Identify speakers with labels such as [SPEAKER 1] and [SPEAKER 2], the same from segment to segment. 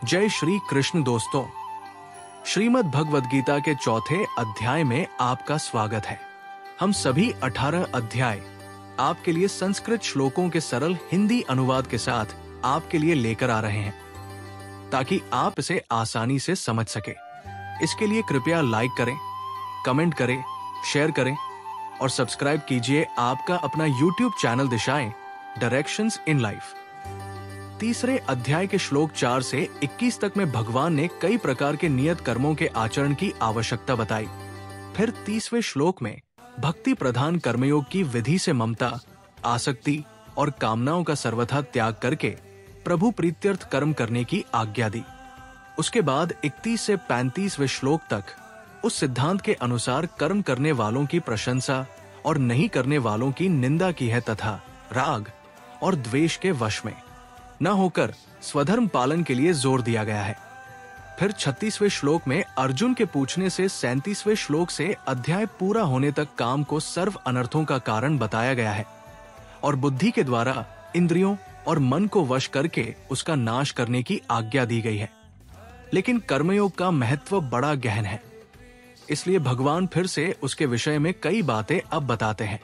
[SPEAKER 1] जय श्री कृष्ण दोस्तों, श्रीमद् भगवद गीता के चौथे अध्याय में आपका स्वागत है। हम सभी 18 अध्याय आपके लिए संस्कृत श्लोकों के सरल हिंदी अनुवाद के साथ आपके लिए लेकर आ रहे हैं, ताकि आप इसे आसानी से समझ सके। इसके लिए कृपया लाइक करें, कमेंट करें, शेयर करें और सब्सक्राइब कीजिए आपका अपना YouTube चैनल दिशाएं डायरेक्शंस इन लाइफ। तीसरे अध्याय के श्लोक 4 से 21 तक में भगवान ने कई प्रकार के नियत कर्मों के आचरण की आवश्यकता बताई। फिर 30वें श्लोक में भक्ति प्रधान कर्मयोग की विधि से ममता, आसक्ति और कामनाओं का सर्वथा त्याग करके प्रभु प्रीत्यर्थ कर्म करने की आज्ञा दी। उसके बाद 31 से 35वें श्लोक तक उस सिद्धांत के अनुसार कर्म करने वालों की प्रशंसा और नहीं करने वालों की निंदा की है तथा राग और द्वेष के वश में न होकर स्वधर्म पालन के लिए जोर दिया गया है। फिर 36वें श्लोक में अर्जुन के पूछने से 37वें श्लोक से अध्याय पूरा होने तक काम को सर्व अनर्थों का कारण बताया गया है और बुद्धि के द्वारा इंद्रियों और मन को वश करके उसका नाश करने की आज्ञा दी गई है। लेकिन कर्मयोग का महत्व बड़ा गहन है, इसलिए भगवान फिर से उसके विषय में कई बातें अब बताते हैं।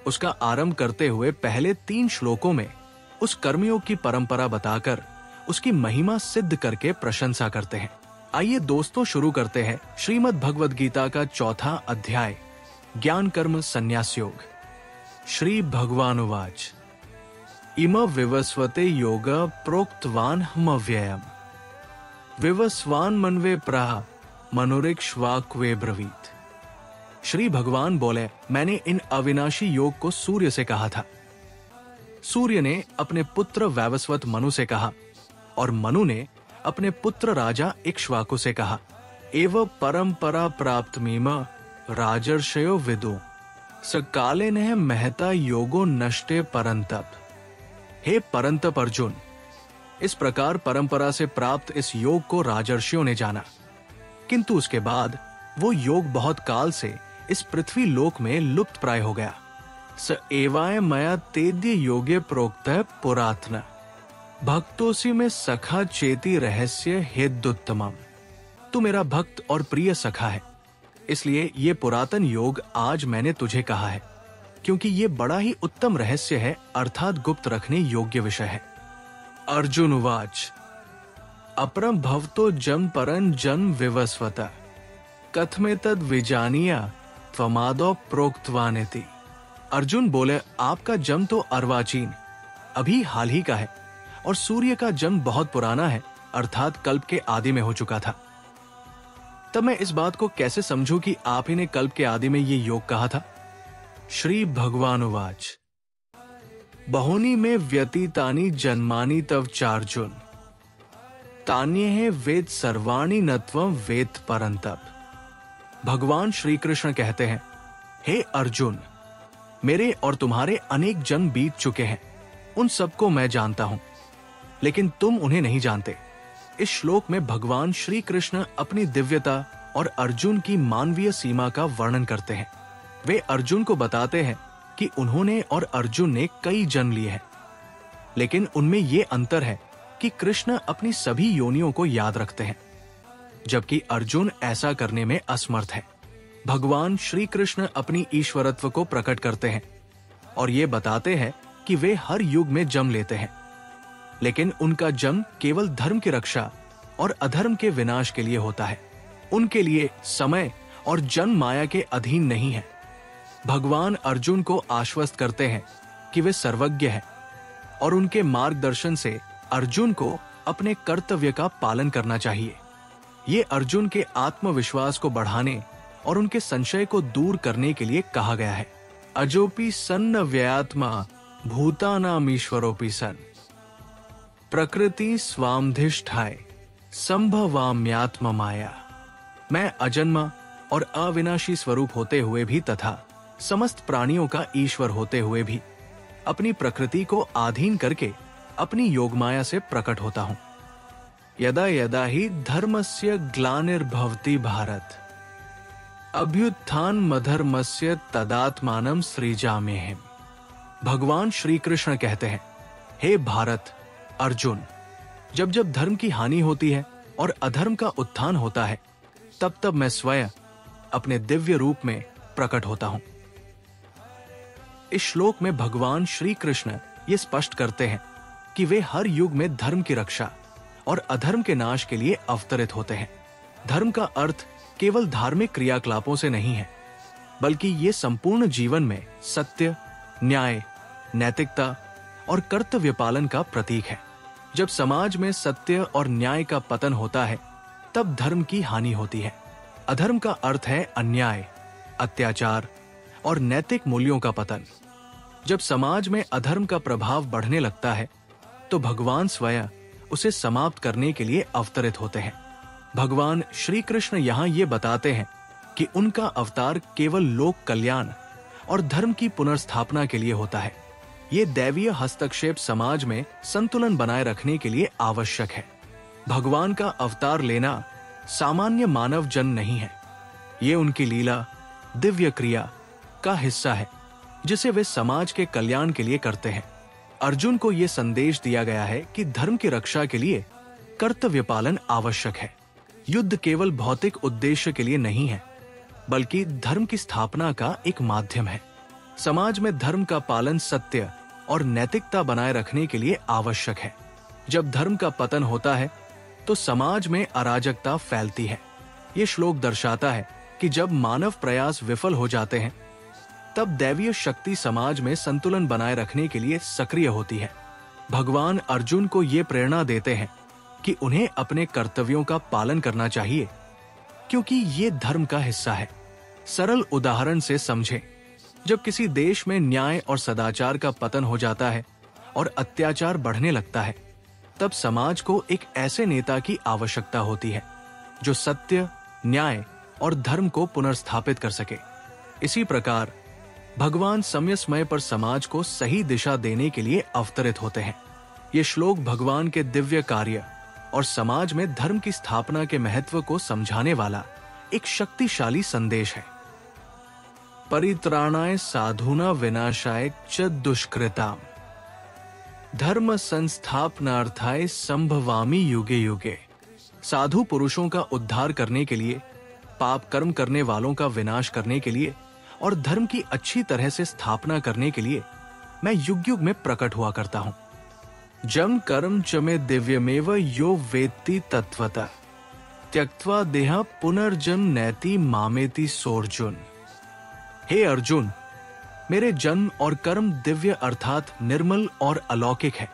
[SPEAKER 1] उसका आरंभ करते हुए पहले 3 श्लोकों में उस कर्मयोग की परंपरा बताकर उसकी महिमा सिद्ध करके प्रशंसा करते हैं। आइए दोस्तों, शुरू करते हैं श्रीमद् भगवद गीता का चौथा अध्याय, ज्ञान कर्म संन्यास योग। श्री भगवानुवाच इम विवस्वते योग प्रोक्तवान हमव्ययम् विवस्वान मनवे प्राह मनोरिक्ष्वाक्वे ब्रवीत। श्री भगवान बोले, मैंने इन अविनाशी योग को सूर्य से कहा था। सूर्य ने अपने पुत्र वैवस्वत मनु से कहा और मनु ने अपने पुत्र राजा इक्ष्वाकु से कहा। एव परंपरा प्राप्त मीम राजर्षयो विदु सकाले ने महता योगो नष्टे परंतप। हे परंतप अर्जुन, इस प्रकार परंपरा से प्राप्त इस योग को राजर्षियों ने जाना, किंतु उसके बाद वो योग बहुत काल से इस पृथ्वी लोक में लुप्त प्राय हो गया। स एवाय मया तेद्य योगे प्रोक्त पुरातन भक्तोसी में सखा चेती रहस्य हेदुत्तमम। तू मेरा भक्त और प्रिय सखा है, इसलिए ये पुरातन योग आज मैंने तुझे कहा है, क्योंकि ये बड़ा ही उत्तम रहस्य है, अर्थात गुप्त रखने योग्य विषय है। अर्जुन उवाच अपरम भवतो जम परन जन्म विवस्वता कथमे तद विजानिया त्वमादो प्रोक्तवानेति। अर्जुन बोले, आपका जन्म तो अर्वाचीन अभी हाल ही का है और सूर्य का जन्म बहुत पुराना है, अर्थात कल्प के आदि में हो चुका था। तब मैं इस बात को कैसे समझूं कि आप ही ने कल्प के आदि में ये योग कहा था। श्री भगवानुवाच बहूनि में व्यतीतानि जन्मानि तव चार्जुन तान्ये वेद सर्वाणि न त्वं वेद परंतप। भगवान श्री कृष्ण कहते हैं, हे अर्जुन, मेरे और तुम्हारे अनेक जन्म बीत चुके हैं, उन सबको मैं जानता हूं, लेकिन तुम उन्हें नहीं जानते। इस श्लोक में भगवान श्री कृष्ण अपनी दिव्यता और अर्जुन की मानवीय सीमा का वर्णन करते हैं। वे अर्जुन को बताते हैं कि उन्होंने और अर्जुन ने कई जन्म लिए हैं, लेकिन उनमें ये अंतर है कि कृष्ण अपनी सभी योनियों को याद रखते हैं, जबकि अर्जुन ऐसा करने में असमर्थ है। भगवान श्री कृष्ण अपनी ईश्वरत्व को प्रकट करते हैं और ये बताते हैं कि वे हर युग में जन्म लेते हैं, लेकिन उनका जन्म केवल धर्म की रक्षा और अधर्म के विनाश के लिए होता है। उनके लिए समय और जन्म माया के अधीन नहीं है। भगवान अर्जुन को आश्वस्त करते हैं कि वे सर्वज्ञ हैं और उनके मार्गदर्शन से अर्जुन को अपने कर्तव्य का पालन करना चाहिए। ये अर्जुन के आत्मविश्वास को बढ़ाने और उनके संशय को दूर करने के लिए कहा गया है। अजोपि सन्न व्ययात्मा भूतानाम ईश्वरोपि सन प्रकृति स्वामधिष्ठाय संभवाम्यात्म माया। मैं अजन्मा और अविनाशी स्वरूप होते हुए भी तथा समस्त प्राणियों का ईश्वर होते हुए भी अपनी प्रकृति को अधीन करके अपनी योगमाया से प्रकट होता हूं। यदा यदा ही धर्मस्य ग्लानिर्भवति भारत अभ्युत्थान मधर्मस्य तदात्मानं सृजाम्यहम्। भगवान श्री कृष्ण कहते हैं, हे भारत, अर्जुन, जब जब धर्म की हानि होती है और अधर्म का उत्थान होता है, तब तब मैं स्वयं अपने दिव्य रूप में प्रकट होता हूं। इस श्लोक में भगवान श्री कृष्ण ये स्पष्ट करते हैं कि वे हर युग में धर्म की रक्षा और अधर्म के नाश के लिए अवतरित होते हैं। धर्म का अर्थ केवल धार्मिक क्रियाकलापों से नहीं है, बल्कि ये संपूर्ण जीवन में सत्य, न्याय, नैतिकता और कर्तव्य पालन का प्रतीक है। जब समाज में सत्य और न्याय का पतन होता है, तब धर्म की हानि होती है। अधर्म का अर्थ है अन्याय, अत्याचार और नैतिक मूल्यों का पतन। जब समाज में अधर्म का प्रभाव बढ़ने लगता है, तो भगवान स्वयं उसे समाप्त करने के लिए अवतरित होते हैं। भगवान श्री कृष्ण यहाँ ये बताते हैं कि उनका अवतार केवल लोक कल्याण और धर्म की पुनर्स्थापना के लिए होता है। ये दैवीय हस्तक्षेप समाज में संतुलन बनाए रखने के लिए आवश्यक है। भगवान का अवतार लेना सामान्य मानव जन्म नहीं है। ये उनकी लीला, दिव्य क्रिया का हिस्सा है, जिसे वे समाज के कल्याण के लिए करते हैं। अर्जुन को यह संदेश दिया गया है कि धर्म की रक्षा के लिए कर्तव्य पालन आवश्यक है। युद्ध केवल भौतिक उद्देश्य के लिए नहीं है, बल्कि धर्म की स्थापना का एक माध्यम है। समाज में धर्म का पालन सत्य और नैतिकता बनाए रखने के लिए आवश्यक है। जब धर्म का पतन होता है, तो समाज में अराजकता फैलती है। ये श्लोक दर्शाता है कि जब मानव प्रयास विफल हो जाते हैं, तब दैवीय शक्ति समाज में संतुलन बनाए रखने के लिए सक्रिय होती है। भगवान अर्जुन को ये प्रेरणा देते हैं कि उन्हें अपने कर्तव्यों का पालन करना चाहिए, क्योंकि ये धर्म का हिस्सा है। सरल उदाहरण से समझें। जब किसी देश में न्याय और सदाचार का पतन हो जाता है और अत्याचार बढ़ने लगता है, तब समाज को एक ऐसे नेता की आवश्यकता होती है जो सत्य, न्याय और धर्म को पुनर्स्थापित कर सके। इसी प्रकार भगवान समय समय पर समाज को सही दिशा देने के लिए अवतरित होते हैं। ये श्लोक भगवान के दिव्य कार्य और समाज में धर्म की स्थापना के महत्व को समझाने वाला एक शक्तिशाली संदेश है। परित्राणाय साधूना विनाशाय च दुष्कृताम धर्म संस्थापनार्थाय संभवामि युगे युगे। साधु पुरुषों का उद्धार करने के लिए, पाप कर्म करने वालों का विनाश करने के लिए और धर्म की अच्छी तरह से स्थापना करने के लिए मैं युग युग में प्रकट हुआ करता हूं। जम कर्म च मे दिव्यमेव यो वेत्ति तत्वतः त्यक्त्वा देह पुनर्जन्म नैति मामेति सोर्जुन। हे अर्जुन, मेरे जन्म और कर्म दिव्य अर्थात निर्मल और अलौकिक है।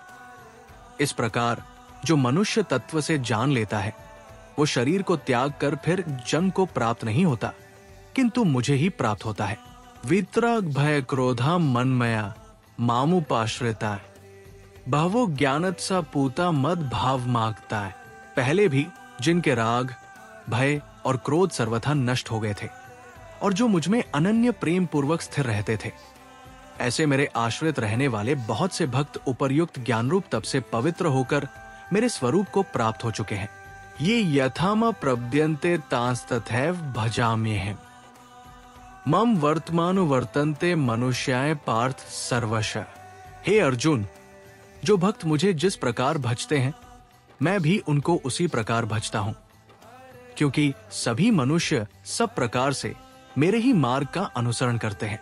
[SPEAKER 1] इस प्रकार जो मनुष्य तत्व से जान लेता है, वो शरीर को त्याग कर फिर जन्म को प्राप्त नहीं होता, किंतु मुझे ही प्राप्त होता है। वितराग भय क्रोधा मनमया मामुपाश्रिता बहवो ज्ञानत सा पूता मद भाव मांगता है। पहले भी जिनके राग, भय और क्रोध सर्वथा नष्ट हो गए थे और जो मुझमें अनन्य प्रेम पूर्वक स्थिर रहते थे, ऐसे मेरे आश्रित रहने वाले बहुत से भक्त उपर्युक्त ज्ञान रूप तप से पवित्र होकर मेरे स्वरूप को प्राप्त हो चुके हैं। ये यथामा प्रपद्यन्ते तांस्तथैव भजाम्यहम् मम वर्तमानु वर्तन्ते मनुष्याय पार्थ सर्वशः। हे अर्जुन, जो भक्त मुझे जिस प्रकार भजते हैं, मैं भी उनको उसी प्रकार भजता हूं, क्योंकि सभी मनुष्य सब प्रकार से मेरे ही मार्ग का अनुसरण करते हैं।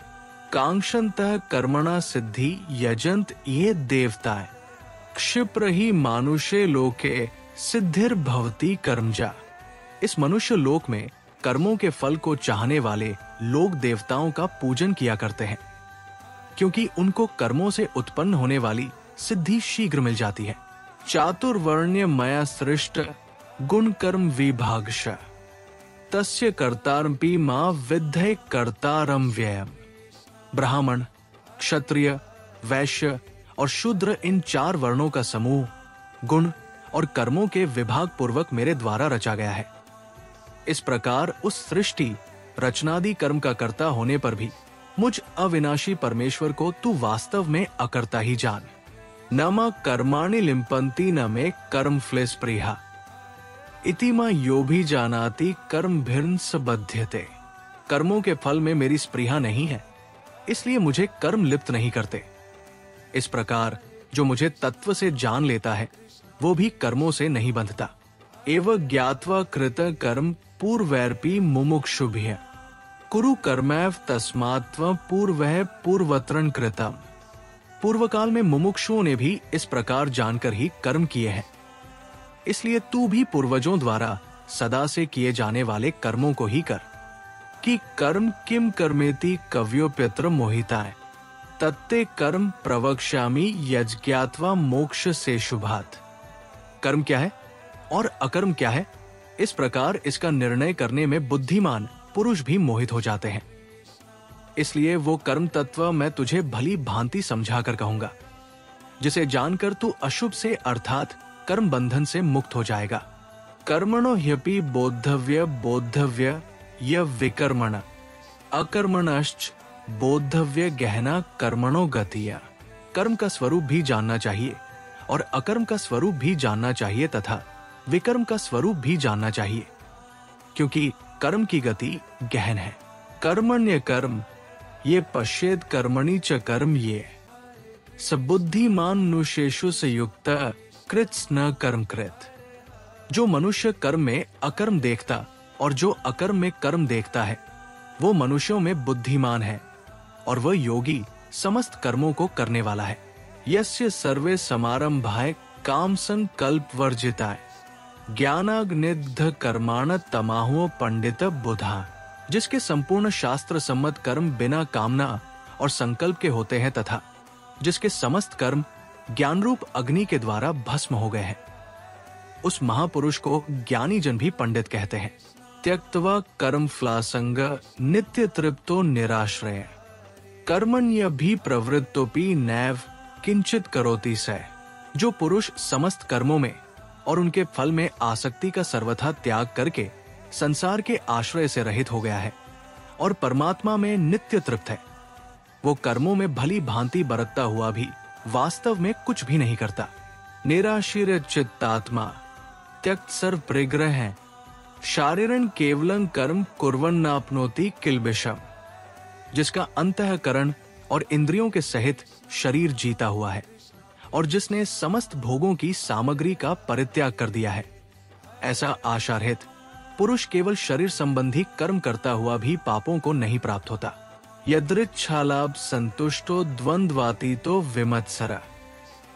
[SPEAKER 1] कांक्षन्तः कर्मणा सिद्धि यजन्त ये देवताएं क्षिप्र ही मानुषे लोके सिद्धिर्भवति कर्मजा। इस मनुष्य लोक में कर्मों के फल को चाहने वाले लोग देवताओं का पूजन किया करते हैं, क्योंकि उनको कर्मों से उत्पन्न होने वाली सिद्धि शीघ्र मिल जाती है। चातुर्वर्ण्य मया सृष्ट गुण कर्म विभागश तस्य कर्तारपि मां विद्धे कर्तारम व्ययम्। ब्राह्मण, क्षत्रिय, वैश्य और शूद्र, इन 4 वर्णों का समूह गुण और कर्मों के विभाग पूर्वक मेरे द्वारा रचा गया है। इस प्रकार उस सृष्टि रचनादि कर्म का कर्ता होने पर भी मुझ अविनाशी परमेश्वर को तू वास्तव में अकर्ता ही जान। न मा कर्माणि लिम्पन्ति न मे कर्म फ्लेस प्रिया इति मा यो भी जानाति कर्म भिर्न बध्यते। कर्मों के फल में मेरी स्पृहा नहीं है, इसलिए मुझे कर्म लिप्त नहीं करते। इस प्रकार जो मुझे तत्व से जान लेता है, वो भी कर्मों से नहीं बंधता। एवं ज्ञात्वा कृत कर्म पूर्वैरपि मुमुक्षुभिः कुरु कर्मैव तस्मात्व पूर्वः पूर्वत्रन कृतम। पूर्व काल में मुमुक्षुओं ने भी इस प्रकार जानकर ही कर्म किए हैं, इसलिए तू भी पूर्वजों द्वारा सदा से किए जाने वाले कर्मों को ही कर। कि कर्म किम कर्मेति कव्योप्यत्र मोहिताय तत्ते कर्म प्रवक्ष्यामि यज्ञात्वा मोक्ष से शुभात। कर्म क्या है और अकर्म क्या है, इस प्रकार इसका निर्णय करने में बुद्धिमान पुरुष भी मोहित हो जाते हैं। इसलिए वो कर्म तत्व मैं तुझे भली भांति समझा कर कहूंगा, जिसे जानकर तू अशुभ से अर्थात कर्म बंधन से मुक्त हो जाएगा। कर्मणो ह्यपि बोद्धव्य य विकर्मण अकर्मणश्च बोद्धव्य गहना कर्मणो गतिया। कर्म का स्वरूप भी जानना चाहिए और अकर्म का स्वरूप भी जानना चाहिए तथा विकर्म का स्वरूप भी जानना चाहिए, क्योंकि कर्म की गति गहन है। कर्मण्य कर्म ये पश्येद कर्मणि च कर्म ये सबुद्धिमानुषेषु से युक्त कृत्स न कर्म कृत। जो मनुष्य कर्म में अकर्म देखता और जो अकर्म में कर्म देखता है, वो मनुष्यों में बुद्धिमान है और वह योगी समस्त कर्मों को करने वाला है। यस्य सर्वे समारंभाय काम संकल्प वर्जिताय ज्ञानाग्निग्ध कर्माण तमाहुओ पंडित बुधा। जिसके संपूर्ण शास्त्र सम्मत कर्म बिना कामना और संकल्प के होते हैं तथा जिसके समस्त कर्म ज्ञान रूप अग्नि के द्वारा भस्म हो गए हैं, उस महापुरुष को ज्ञानी जन भी पंडित कहते हैं। त्यक्त्वा कर्म फ्लासंग नित्य तृप्तो निराश्रय कर्मण्य भी प्रवृत्तोपि नैव किंचित करोति स। जो पुरुष समस्त कर्मों में और उनके फल में आसक्ति का सर्वथा त्याग करके संसार के आश्रय से रहित हो गया है और परमात्मा में नित्य तृप्त है, वो कर्मों में भली भांति बरतता हुआ भी वास्तव में कुछ भी नहीं करता। निराशीर चित्तात्मा त्यक्त सर्व परिग्रह है शारीरन केवलं कर्म कुर्वन्नाप्नोति किल्बिषम। जिसका अंतःकरण और इंद्रियों के सहित शरीर जीता हुआ है और जिसने समस्त भोगों की सामग्री का परित्याग कर दिया है, ऐसा आशारहित पुरुष केवल शरीर संबंधी कर्म करता हुआ भी पापों को नहीं प्राप्त होता। यदृच्छालाभ संतुष्टो द्वंद्वातीतो विमत्सर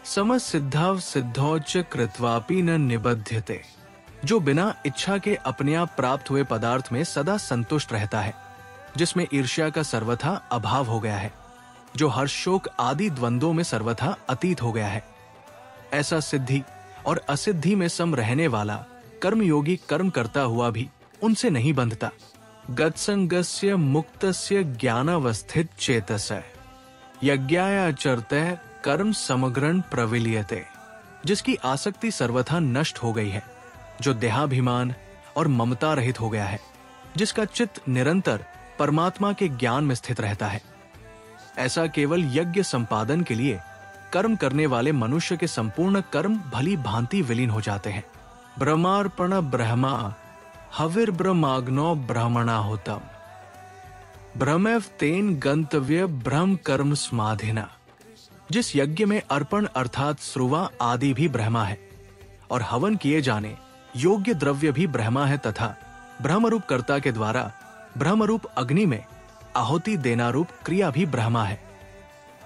[SPEAKER 1] समसिद्धाव सिद्धौच कृत्वापि न निबध्यते। जो बिना इच्छा के अपने आप प्राप्त हुए पदार्थ में सदा संतुष्ट रहता है, जिसमें ईर्ष्या का सर्वथा अभाव हो गया है, जो हर्ष शोक आदि द्वंद्वों में सर्वथा अतीत हो गया है, ऐसा सिद्धि और असिद्धि में सम रहने वाला कर्मयोगी कर्म करता हुआ भी उनसे नहीं बंधता। गत्संगस्य मुक्तस्य ज्ञानावस्थित चेतसः यज्ञायाचरतः कर्म समग्रन प्रविलीयते। जिसकी आसक्ति सर्वथा नष्ट हो गई है, जो देहाभिमान और ममता रहित हो गया है, जिसका चित्त निरंतर परमात्मा के ज्ञान में स्थित रहता है, ऐसा केवल यज्ञ संपादन के लिए कर्म करने वाले मनुष्य के संपूर्ण कर्म भली भांति विलीन हो जाते हैं। ब्रह्मार्पण ब्रह्मा हविर ब्रह्माग्नो ब्रह्मणाहुतम ब्रह्मैव तेन गंतव्य ब्रह्म कर्म समाधिना। जिस यज्ञ में अर्पण अर्थात श्रुवा आदि भी ब्रह्मा है और हवन किए जाने योग्य द्रव्य भी ब्रह्मा है तथा ब्रह्मरूप कर्ता के द्वारा ब्रह्मरूप अग्नि में आहुति देना रूप क्रिया भी ब्रह्मा है,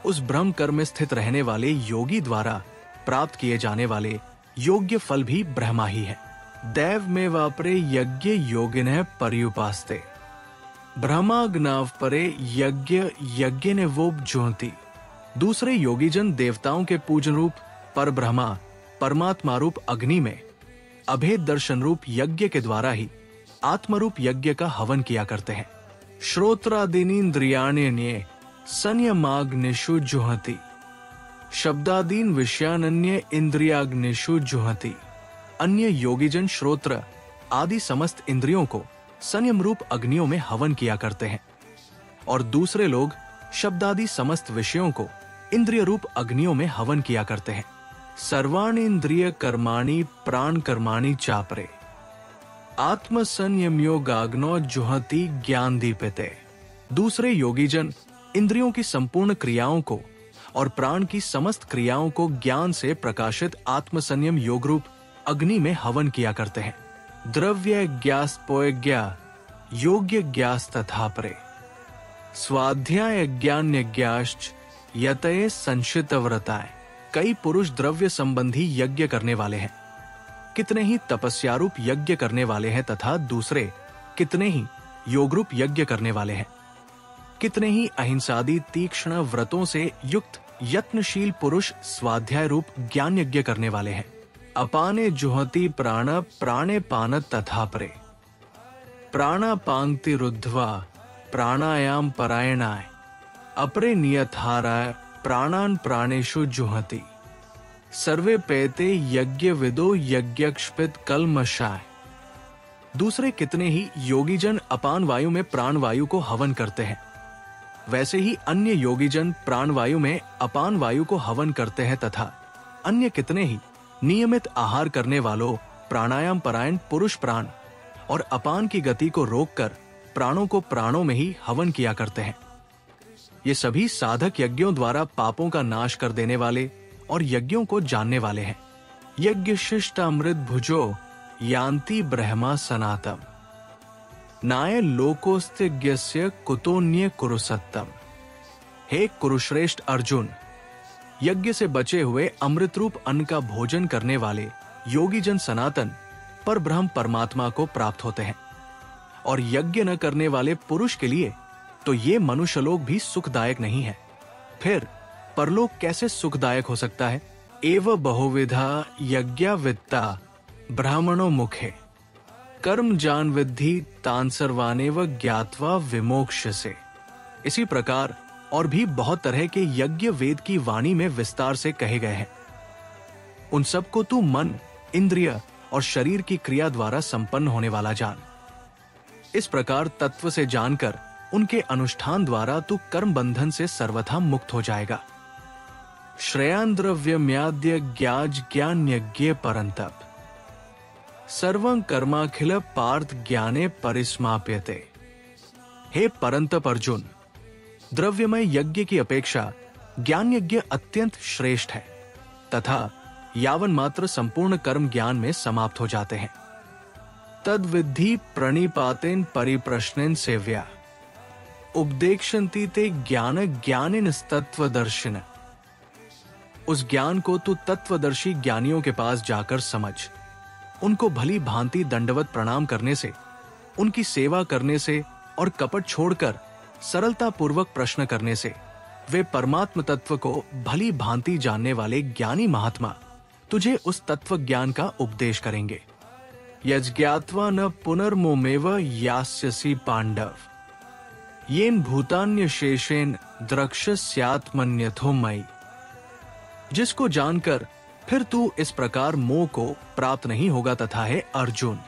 [SPEAKER 1] उस ब्रह्म कर्म में स्थित रहने वाले योगी द्वारा प्राप्त किए जाने वाले योग्य फल भी ब्रह्मा ही है। दैव में वापरे यज्ञ योगिनः पर्युपास्ते ब्रह्माग्नाव परे यज्ञ यज्ञ ने वो ज्योति। दूसरे योगीजन देवताओं के पूजन रूप पर ब्रह्मा परमात्मा रूप अग्नि में अभेद दर्शन रूप यज्ञ के द्वारा ही आत्मरूप यज्ञ का हवन किया करते हैं। श्रोत्रादीनीन्द्रियाण्यन्ये संयमाग्निषु जुहति शब्दादीन विषयानन्य इंद्रियाग्निषु जुहति। अन्य योगीजन श्रोत्र आदि समस्त इंद्रियों को संयम रूप अग्नियों में हवन किया करते हैं और दूसरे लोग शब्दादि समस्त विषयों को इंद्रिय रूप अग्नियों में हवन किया करते हैं। सर्वाणि इंद्रिय कर्माणि प्राण कर्माणि चापरे आत्म संयम योगाग्नो जुहति ज्ञान दीपिते। दूसरे योगीजन इंद्रियों की संपूर्ण क्रियाओं को और प्राण की समस्त क्रियाओं को ज्ञान से प्रकाशित आत्म संयम योग रूप अग्नि में हवन किया करते हैं। द्रव्य ज्ञास्पोयज्ञा योग्य ज्ञास तथा परे स्वाध्याय ज्ञान्य ज्ञाश्च यतये संशित व्रताए। कई पुरुष द्रव्य संबंधी यज्ञ करने वाले हैं, कितने ही तपस्यारूप यज्ञ करने वाले हैं तथा दूसरे कितने ही योगरूप यज्ञ करने वाले हैं। कितने ही अहिंसादी तीक्ष्ण व्रतों से युक्त यत्नशील पुरुष स्वाध्याय रूप ज्ञान यज्ञ करने वाले हैं। अपाने जुहति प्राण प्राणे पान तथा परे प्राणापांक्ति रुद्ध्वा प्राणायाम परायणाय अपरे नियतहाराय प्राणान प्राणेषु जुहति सर्वे पेते यज्ञ विदो यज्ञक्षपित कलमशाय। दूसरे कितने ही योगीजन अपान वायु में प्राण वायु को हवन करते हैं, वैसे ही अन्य योगीजन प्राण वायु में अपान वायु को हवन करते हैं तथा अन्य कितने ही नियमित आहार करने वालों प्राणायाम परायण पुरुष प्राण और अपान की गति को रोककर प्राणों को प्राणों में ही हवन किया करते हैं। ये सभी साधक यज्ञों द्वारा पापों का नाश कर देने वाले और यज्ञों को जानने वाले हैं। यज्ञ शिष्ट अमृत भुजो यान्ति ब्रह्मा सनातम नाय लोकोस्त्यज्ञस्य कुतोन्य कुरुसत्तम। हे कुरुश्रेष्ठ अर्जुन, यज्ञ से बचे हुए अमृत रूप अन्न का भोजन करने वाले योगी जन सनातन पर ब्रह्म परमात्मा को प्राप्त होते हैं, और यज्ञ न करने वाले पुरुष के लिए तो ये मनुष्यलोक भी सुखदायक नहीं है, फिर परलोक कैसे सुखदायक हो सकता है। एव बहुविधा यज्ञावित्ता ब्राह्मणों मुखे कर्म जान विद्धि तान सर्वानेव ज्ञात्वा विमोक्ष से। इसी प्रकार और भी बहुत तरह के यज्ञ वेद की वाणी में विस्तार से कहे गए हैं। उन सबको तू मन, इंद्रिय और शरीर की क्रिया द्वारा संपन्न होने वाला जान। इस प्रकार तत्व से जानकर उनके अनुष्ठान द्वारा तू कर्म बंधन से सर्वथा मुक्त हो जाएगा। श्रेयान द्रव्यम्याद्य ज्ञाज ज्ञान्यज्ञे परंतप सर्वं कर्माखिल पार्थ ज्ञाने परिसमाप्यते। हे परंतप अर्जुन, द्रव्यमय यज्ञ की अपेक्षा ज्ञान यज्ञ अत्यंत श्रेष्ठ है तथा यावन मात्र संपूर्ण कर्म ज्ञान में समाप्त हो जाते हैं। तद विद्धि प्रणिपातेन परिप्रश्नेन सेव्या उपदेक्षन्ति ते ज्ञान ज्ञानेन तत्वदर्शिन। उस ज्ञान को तू तत्वदर्शी ज्ञानियों के पास जाकर समझ। उनको भली भांति दंडवत प्रणाम करने से, उनकी सेवा करने से और कपट छोड़कर सरलता पूर्वक प्रश्न करने से वे परमात्म तत्व को भली भांति जानने वाले ज्ञानी महात्मा तुझे उस तत्व ज्ञान का उपदेश करेंगे। यज्ञात्वा न पुनर्मोमेव यास्यसि पांडव येन भूतान्य शेषेन द्रक्ष्यस्यात्मन्यथो मयि। जिसको जानकर फिर तू इस प्रकार मोह को प्राप्त नहीं होगा तथा है अर्जुन,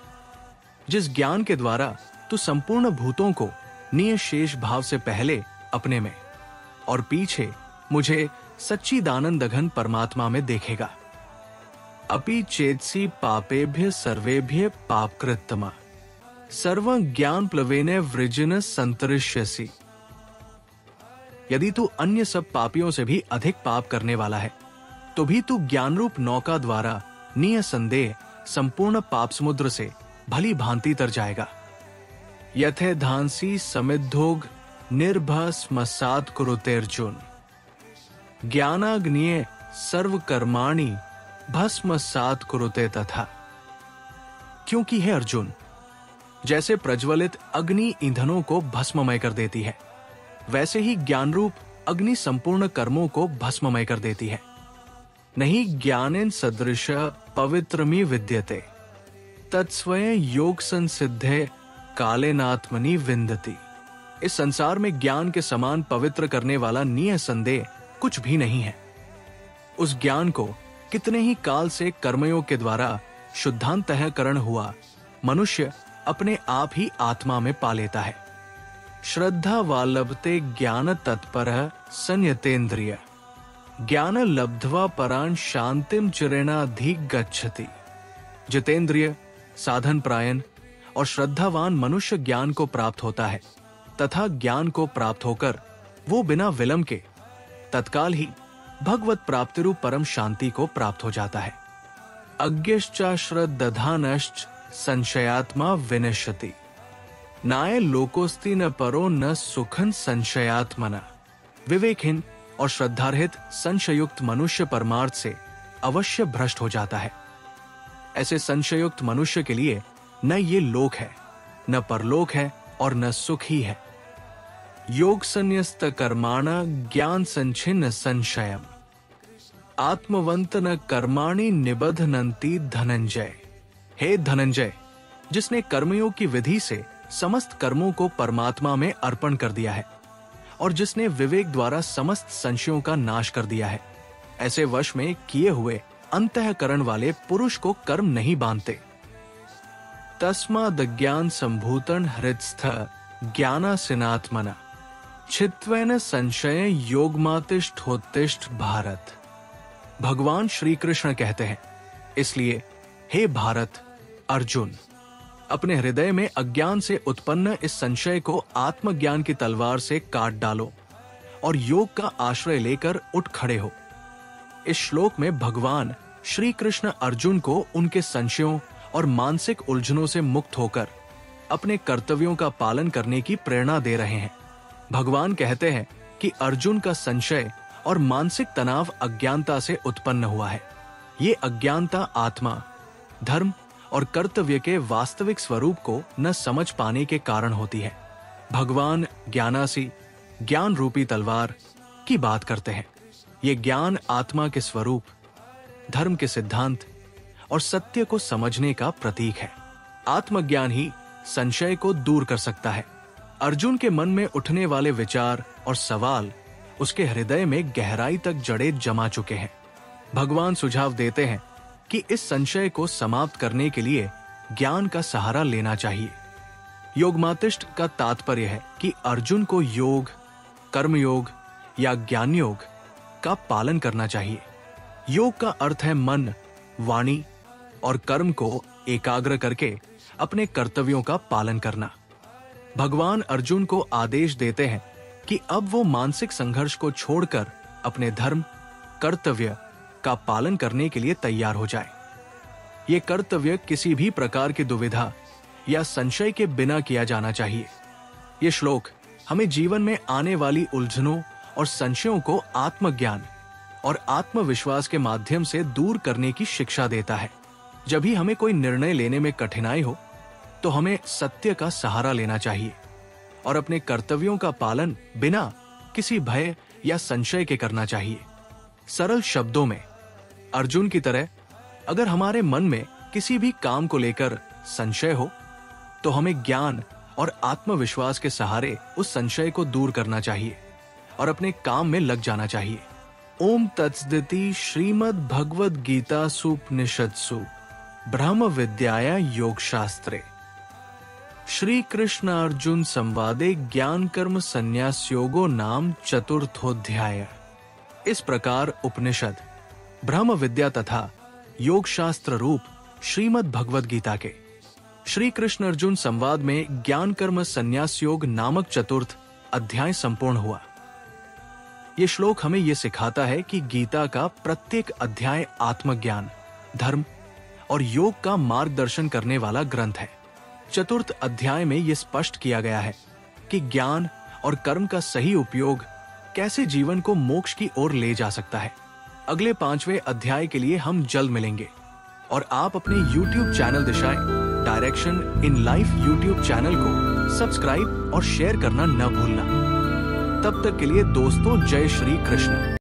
[SPEAKER 1] जिस ज्ञान के द्वारा तू संपूर्ण भूतों को नियशेष भाव से पहले अपने में और पीछे मुझे सच्चिदानंद घन परमात्मा में देखेगा। अपि चेतसी पापेभ्य सर्वेभ्य पापकृत्तमा सर्वं ज्ञान प्लवेन वृजन संतरिष्यसि। यदि तू अन्य सब पापियों से भी अधिक पाप करने वाला है तो भी तू ज्ञान रूप नौका द्वारा निसंदेह संपूर्ण पाप समुद्र से भली भांति तर जाएगा। यथे धांसी समिद्धोग निर्भस्मसात् कुरुते अर्जुन ज्ञानाग्निये सर्व कर्माणि भस्मसात् कुरुते तथा। क्योंकि है अर्जुन, जैसे प्रज्वलित अग्नि ईंधनों को भस्ममय कर देती है, वैसे ही ज्ञान रूप अग्नि संपूर्ण कर्मों को भस्ममय कर देती है। नहीं ज्ञानेन सदृश पवित्रमी विद्यते तत्स्वयं योग संसिद्धे कालेनात्मनि विन्दति। इस संसार में ज्ञान के समान पवित्र करने वाला निसंदेह कुछ भी नहीं है। उस ज्ञान को कितने ही काल से कर्मयोग के द्वारा शुद्धांतःकरण हुआ मनुष्य अपने आप ही आत्मा में पा लेता है। श्रद्धा वालभते ज्ञान तत्परः संयतेन्द्रिय ज्ञान लब्ध्वा परान शांतिम चिरेणाधिक गच्छति। जितेंद्रिय, साधन प्रायण और श्रद्धावान मनुष्य ज्ञान को प्राप्त होता है तथा ज्ञान को प्राप्त होकर वो बिना विलंब के तत्काल ही भगवत प्राप्ति रूप परम शांति को प्राप्त हो जाता है। अज्ञश्च श्रद्धानश्च संशयात्मा विनश्यति, नाय लोकोस्ति न परो न सुखन संशयात्मना। विवेकहीन और श्रद्धारहित संशयुक्त मनुष्य परमार्थ से अवश्य भ्रष्ट हो जाता है। ऐसे संशयुक्त मनुष्य के लिए न ये लोक है, न परलोक है और न सुख ही है। योग संन्यस्त कर्माणा ज्ञान संचिन्न संशयम, आत्मवंत न कर्माणि निबधनन्ति धनंजय। हे धनंजय, जिसने कर्मयोग की विधि से समस्त कर्मों को परमात्मा में अर्पण कर दिया है और जिसने विवेक द्वारा समस्त संशयों का नाश कर दिया है, ऐसे वश में किए हुए अंतःकरण वाले पुरुष को कर्म नहीं बांधते। तस्माद् ज्ञान संभूतं हृत्स्थ ज्ञानासिनात्मना, छित्त्वेन संशय योगमातिष्ठोत्तिष्ठ भारत। भगवान श्री कृष्ण कहते हैं, इसलिए हे भारत अर्जुन, अपने हृदय में अज्ञान से उत्पन्न इस संशय को आत्मज्ञान की तलवार से काट डालो और योग का आश्रय लेकर उठ खड़े हो। इस श्लोक में भगवान श्री कृष्ण अर्जुन को उनके संशयों और मानसिक उलझनों से मुक्त होकर अपने कर्तव्यों का पालन करने की प्रेरणा दे रहे हैं। भगवान कहते हैं कि अर्जुन का संशय और मानसिक तनाव अज्ञानता से उत्पन्न हुआ है। ये अज्ञानता आत्मा, धर्म और कर्तव्य के वास्तविक स्वरूप को न समझ पाने के कारण होती है। भगवान ज्ञानासी, ज्ञान रूपी तलवार की बात करते हैं। ये ज्ञान आत्मा के स्वरूप, धर्म के सिद्धांत और सत्य को समझने का प्रतीक है। आत्मज्ञान ही संशय को दूर कर सकता है। अर्जुन के मन में उठने वाले विचार और सवाल उसके हृदय में गहराई तक जड़े जमा चुके हैं। भगवान सुझाव देते हैं कि इस संशय को समाप्त करने के लिए ज्ञान का सहारा लेना चाहिए। योगमातिष्ठ का तात्पर्य है कि अर्जुन को योग, कर्मयोग या ज्ञान योग का पालन करना चाहिए। योग का अर्थ है मन, वाणी और कर्म को एकाग्र करके अपने कर्तव्यों का पालन करना। भगवान अर्जुन को आदेश देते हैं कि अब वो मानसिक संघर्ष को छोड़कर अपने धर्म, कर्तव्य का पालन करने के लिए तैयार हो जाए। ये कर्तव्य किसी भी प्रकार की दुविधा या संशय के बिना किया जाना चाहिए। ये श्लोक हमें जीवन में आने वाली उलझनों और संशयों को आत्मज्ञान और आत्मविश्वास के माध्यम से दूर करने की शिक्षा देता है। जब भी हमें कोई निर्णय लेने में कठिनाई हो तो हमें सत्य का सहारा लेना चाहिए और अपने कर्तव्यों का पालन बिना किसी भय या संशय के करना चाहिए। सरल शब्दों में, अर्जुन की तरह अगर हमारे मन में किसी भी काम को लेकर संशय हो तो हमें ज्ञान और आत्मविश्वास के सहारे उस संशय को दूर करना चाहिए और अपने काम में लग जाना चाहिए। ओम तत्सदिति श्रीमद् भगवद गीता सुपनिषत्सु ब्रह्म विद्याया योग शास्त्रे श्री कृष्ण अर्जुन संवादे ज्ञान कर्म संन्यास योगो नाम चतुर्थोध्याय। इस प्रकार उपनिषद, ब्रह्म विद्या तथा योग शास्त्र रूप श्रीमद् भगवद गीता के श्री कृष्ण अर्जुन संवाद में ज्ञान कर्म संन्यास योग नामक चतुर्थ अध्याय संपूर्ण हुआ। ये श्लोक हमें यह सिखाता है कि गीता का प्रत्येक अध्याय आत्मज्ञान, धर्म और योग का मार्गदर्शन करने वाला ग्रंथ है। चतुर्थ अध्याय में यह स्पष्ट किया गया है कि ज्ञान और कर्म का सही उपयोग कैसे जीवन को मोक्ष की ओर ले जा सकता है। अगले 5वें अध्याय के लिए हम जल्द मिलेंगे और आप अपने YouTube चैनल दिशाएं direction in life YouTube channel को सब्सक्राइब और शेयर करना न भूलना। तब तक के लिए दोस्तों, जय श्री कृष्ण।